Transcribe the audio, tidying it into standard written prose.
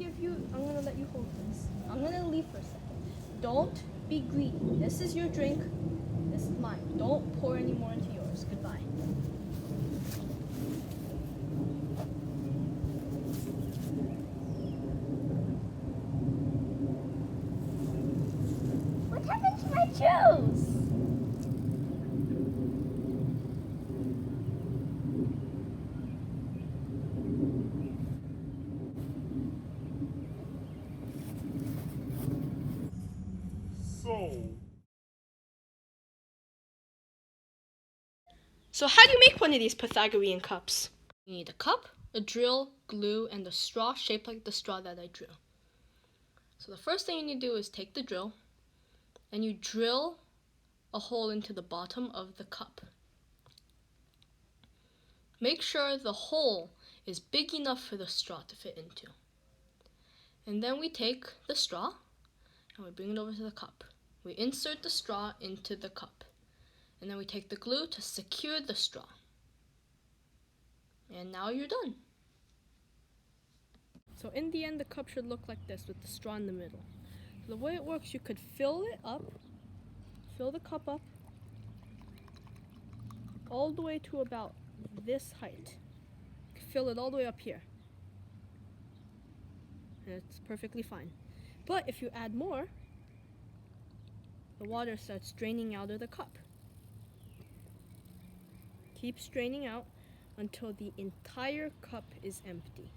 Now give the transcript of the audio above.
I'm gonna let you hold this. I'm gonna leave for a second. Don't be greedy. This is your drink. This is mine. Don't pour any more into yours. Goodbye. What happened to my juice? So how do you make one of these Pythagorean cups? You need a cup, a drill, glue, and a straw shaped like the straw that I drew. So the first thing you need to do is take the drill and you drill a hole into the bottom of the cup. Make sure the hole is big enough for the straw to fit into. And then we take the straw and we bring it over to the cup. We insert the straw into the cup. And then we take the glue to secure the straw. And now you're done. So in the end, the cup should look like this with the straw in the middle. So the way it works, you could fill the cup up all the way to about this height. You can fill it all the way up here. And it's perfectly fine. But if you add more, the water starts draining out of the cup. Keep straining out until the entire cup is empty.